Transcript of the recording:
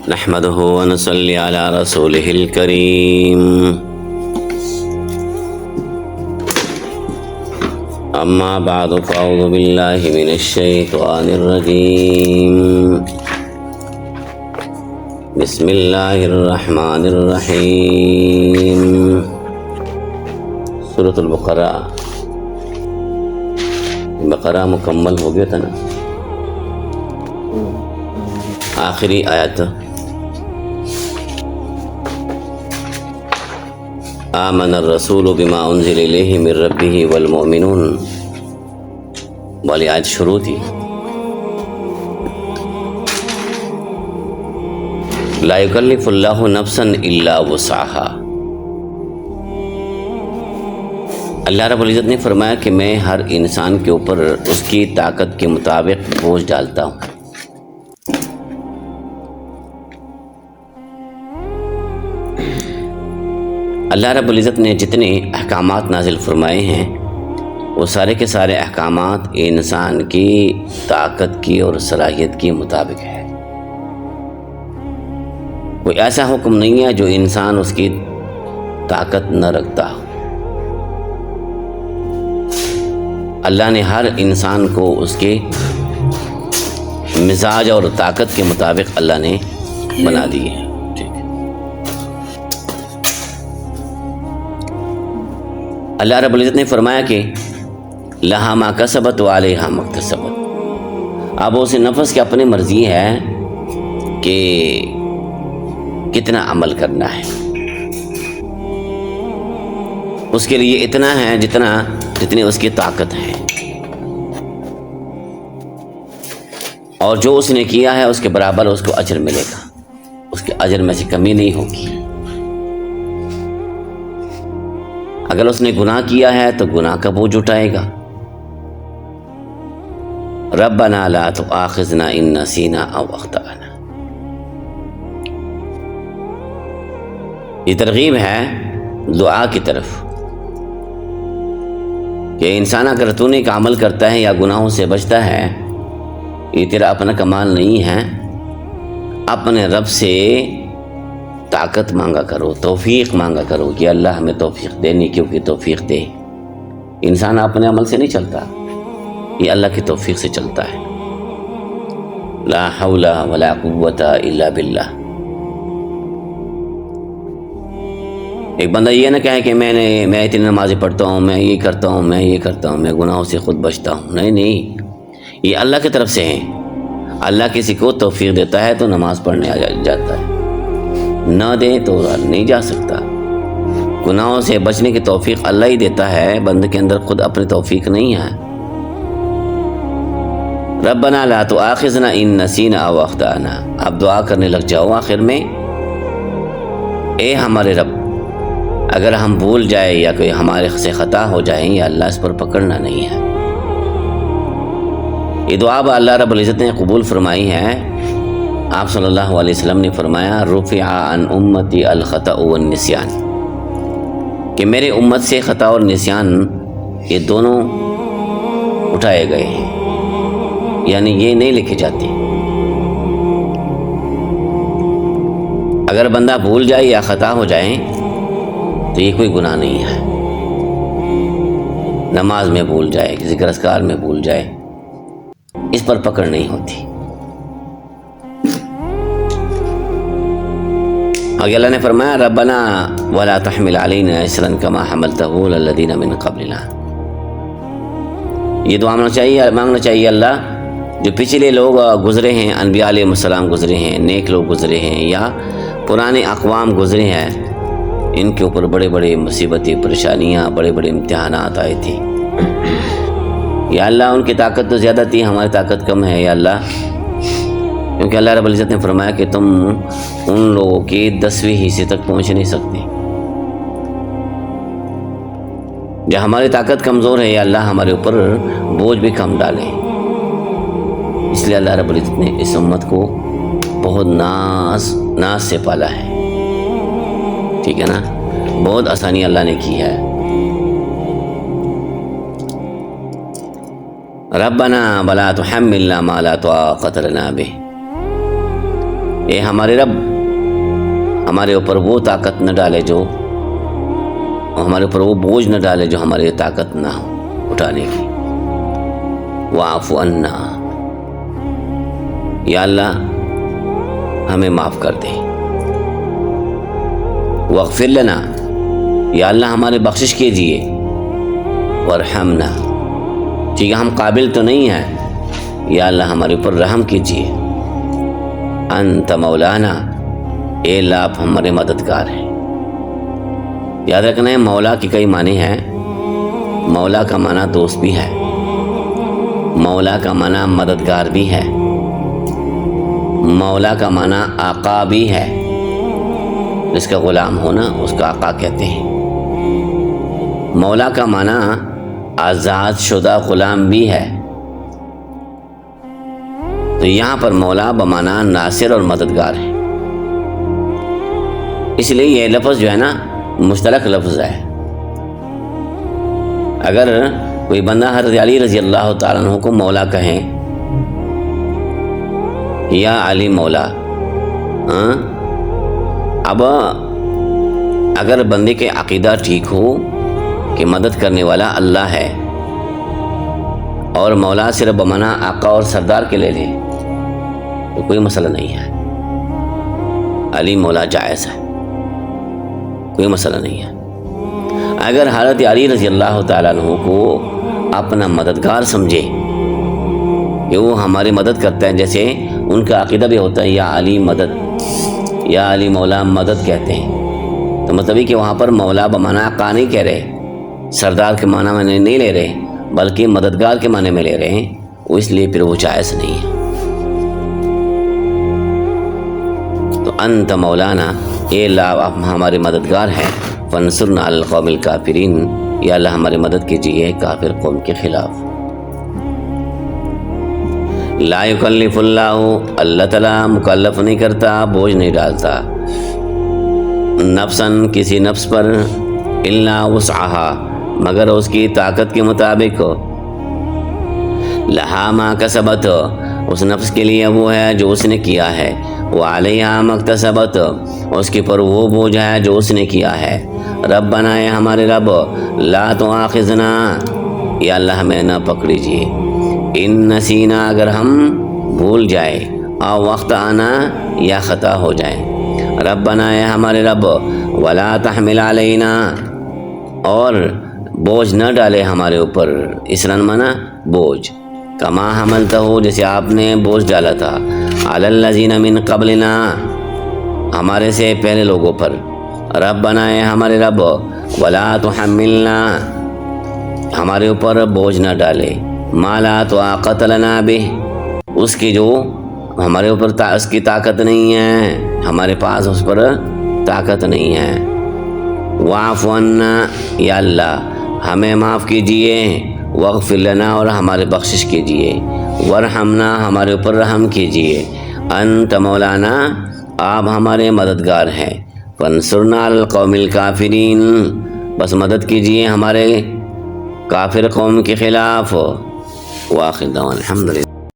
نحمده ونصلي على رسوله الكريم أما بعد فأعوذ بالله من الشيطان الرجيم بسم الله الرحمن الرحيم سورة بقرہ مکمل ہو گیا تھا نا، آخری آیت آمن الرسول بما انزل الیہ من ربہ والمؤمنون والی آیت شروع تھی۔ لا یکلف اللہ نفسا الا وسعها، اللہ رب العزت نے فرمایا کہ میں ہر انسان کے اوپر اس کی طاقت کے مطابق بوجھ ڈالتا ہوں۔ اللہ رب العزت نے جتنے احکامات نازل فرمائے ہیں وہ سارے کے سارے احکامات انسان کی طاقت کی اور صلاحیت کے مطابق ہے۔ کوئی ایسا حکم نہیں ہے جو انسان اس کی طاقت نہ رکھتا ہو۔ اللہ نے ہر انسان کو اس کے مزاج اور طاقت کے مطابق اللہ نے بنا دی ہے۔ اللہ رب العزت نے فرمایا کہ لہا ما کسبت وعلیہا ما اکتسبت، اب اس نفس کی اپنی مرضی ہے کہ کتنا عمل کرنا ہے، اس کے لیے اتنا ہے جتنی اس کی طاقت ہے، اور جو اس نے کیا ہے اس کے برابر اس کو اجر ملے گا، اس کے اجر میں سے کمی نہیں ہوگی۔ اگر اس نے گناہ کیا ہے تو گناہ کا بوجھ اٹھائے گا۔ ربنا لا تؤاخذنا ان نسینا او اخطأنا، یہ ترغیب ہے دعا کی طرف کہ انسان اگر تو نیک عمل کرتا ہے یا گناہوں سے بچتا ہے، یہ تیرا اپنا کمال نہیں ہے، اپنے رب سے طاقت مانگا کرو، توفیق مانگا کرو کہ اللہ ہمیں توفیق دے، نیکیوں کی توفیق دے۔ انسان اپنے عمل سے نہیں چلتا، یہ اللہ کی توفیق سے چلتا ہے۔ لا حول ولا قوة الا باللہ۔ ایک بندہ یہ نہ کہے کہ میں اتنی نمازیں پڑھتا ہوں، میں یہ کرتا ہوں، میں گناہوں سے خود بچتا ہوں۔ نہیں، یہ اللہ کی طرف سے ہے۔ اللہ کسی کو توفیق دیتا ہے تو نماز پڑھنے آ جاتا ہے، نہ دے تو نہیں جا سکتا۔ گناہوں سے بچنے کی توفیق اللہ ہی دیتا ہے، بندے کے اندر خود اپنی توفیق نہیں ہے۔ ربنا لا تؤاخذنا ان نسینا او اخطأنا، اب دعا کرنے لگ جاؤ آخر میں، اے ہمارے رب اگر ہم بھول جائے یا کوئی ہمارے سے خطا ہو جائیں یا اللہ اس پر پکڑنا نہیں ہے۔ یہ دعا اللہ رب العزت نے قبول فرمائی ہے۔ آپ صلی اللہ علیہ وسلم نے فرمایا رفع عن امتی الخطأ والنسیان، کہ میرے امت سے خطا اور نسیان یہ دونوں اٹھائے گئے ہیں، یعنی یہ نہیں لکھے جاتے۔ اگر بندہ بھول جائے یا خطا ہو جائے تو یہ کوئی گناہ نہیں ہے۔ نماز میں بھول جائے، ذکر اذکار میں بھول جائے، اس پر پکڑ نہیں ہوتی۔ آگے اللہ نے فرمایا ربنا ولا تحمل علینا اصرا کما حملتہ علی الذین من قبلنا، یہ دعا مانگنا چاہیے اللہ جو پچھلے لوگ گزرے ہیں، انبیاء علیہ السلام گزرے ہیں، نیک لوگ گزرے ہیں یا پرانے اقوام گزرے ہیں، ان کے اوپر بڑے بڑے مصیبتیں، پریشانیاں، بڑے بڑے امتحانات آئے تھے۔ یا اللہ ان کی طاقت تو زیادہ تھی، ہماری طاقت کم ہے یا اللہ، کیونکہ اللہ رب العزت نے فرمایا کہ تم ان لوگوں کی 10ویں حصے تک پہنچ نہیں سکتے۔ جب ہماری طاقت کمزور ہے یا اللہ ہمارے اوپر بوجھ بھی کم ڈالے، اس لیے اللہ رب العزت نے اس امت کو بہت ناز سے پالا ہے، ٹھیک ہے نا، بہت آسانی اللہ نے کی ہے۔ ربنا ولا تحملنا ما لا طاقة لنا به، اے ہمارے رب ہمارے اوپر وہ طاقت نہ ڈالے جو ہمارے اوپر وہ بوجھ نہ ڈالے جو ہماری طاقت نہ ہو اٹھانے کی. واعف عنا، یا اللہ ہمیں معاف کر دے. واغفر لنا، یا اللہ ہمارے بخشش کیجیے. وارحمنا، ٹھیک ہے ہم قابل تو نہیں ہیں، یا اللہ ہمارے اوپر رحم کیجیے. انت مولانا، اے اللہ آپ ہمارے مددگار ہیں. یاد رکھنا ہے مولا کی کئی معنی ہیں. مولا کا معنی دوست بھی ہے، مولا کا معنی مددگار بھی ہے، مولا کا معنی آقا بھی ہے. جس کا غلام ہونا اس کا آقا کہتے ہیں. مولا کا معنی آزاد شدہ غلام بھی ہے. تو یہاں پر مولا بمعنی ناصر اور مددگار ہے. اس لیے یہ لفظ جو ہے نا مشترک لفظ ہے. اگر کوئی بندہ حضرت علی رضی اللہ تعالیٰ عنہ کو مولا کہیں، یا علی مولا، اب اگر بندے کے عقیدہ ٹھیک ہو کہ مدد کرنے والا اللہ ہے اور مولا صرف بمعنی آقا اور سردار کے لے لے تو کوئی مسئلہ نہیں ہے. علی مولا جائز ہے، کوئی مسئلہ نہیں ہے. اگر حضرت علی رضی اللہ تعالیٰ عنہ کو اپنا مددگار سمجھے کہ وہ ہماری مدد کرتا ہے، جیسے ان کا عقیدہ بھی ہوتا ہے یا علی مدد، یا علی مولا مدد کہتے ہیں، تو مطلب یہ کہ وہاں پر مولا بمعنی آقا نہیں کہہ رہے، سردار کے معنی میں نہیں لے رہے، بلکہ مددگار کے معنی میں لے رہے ہیں. وہ اس لیے پھر وہ جائز نہیں ہے. تو انت مولانا، اے اللہ آپ ہمارے مددگار ہیں. فانصرنا علی القوم الکافرین، یا اللہ ہماری مدد کیجیے کافر قوم کے خلاف. لا یکلف اللہ، اللہ تعالیٰ مکلف نہیں کرتا، بوجھ نہیں ڈالتا، نفساً کسی نفس پر، الا وسعہا مگر اس کی طاقت کے مطابق. لہا ما کسبت، اس نفس کے لیے وہ ہے جو اس نے کیا ہے. وعلیہا ما اکتسبت، اس کے پر وہ بوجھ ہے جو اس نے کیا ہے. ربنا، اے ہمارے رب، لا تؤاخذنا، یا اللہ ہمیں نہ پکڑیجیے. ان نسینا، اگر ہم بھول جائے، او وقت آنا، یا خطا ہو جائے. ربنا، اے ہمارے رب، ولا تحمل علینا، اور بوجھ نہ ڈالے ہمارے اوپر. اسرن منا بوجھ، کما حملتہ، جیسے آپ نے بوجھ ڈالا تھا، علی الذین من قبلنا، ہمارے سے پہلے لوگوں پر. ربنا، اے ہمارے رب، ولا تحملنا، ہمارے اوپر بوجھ نہ ڈالے، ما لا طاقت لنا بہ، اس کی جو ہمارے اوپر اس کی طاقت نہیں ہے، ہمارے پاس اس پر طاقت نہیں ہے. واعف عنا، یا اللہ ہمیں معاف کیجیے. واغفر لنا، اور ہمارے بخشش کیجیے. وارحمنا، ہمارے اوپر رحم کیجیے. انت مولانا، آپ ہمارے مددگار ہیں. فانصرنا علی القوم الکافرین، بس مدد کیجیے ہمارے کافر قوم کے خلاف. وآخر دعوانا الحمدللہ.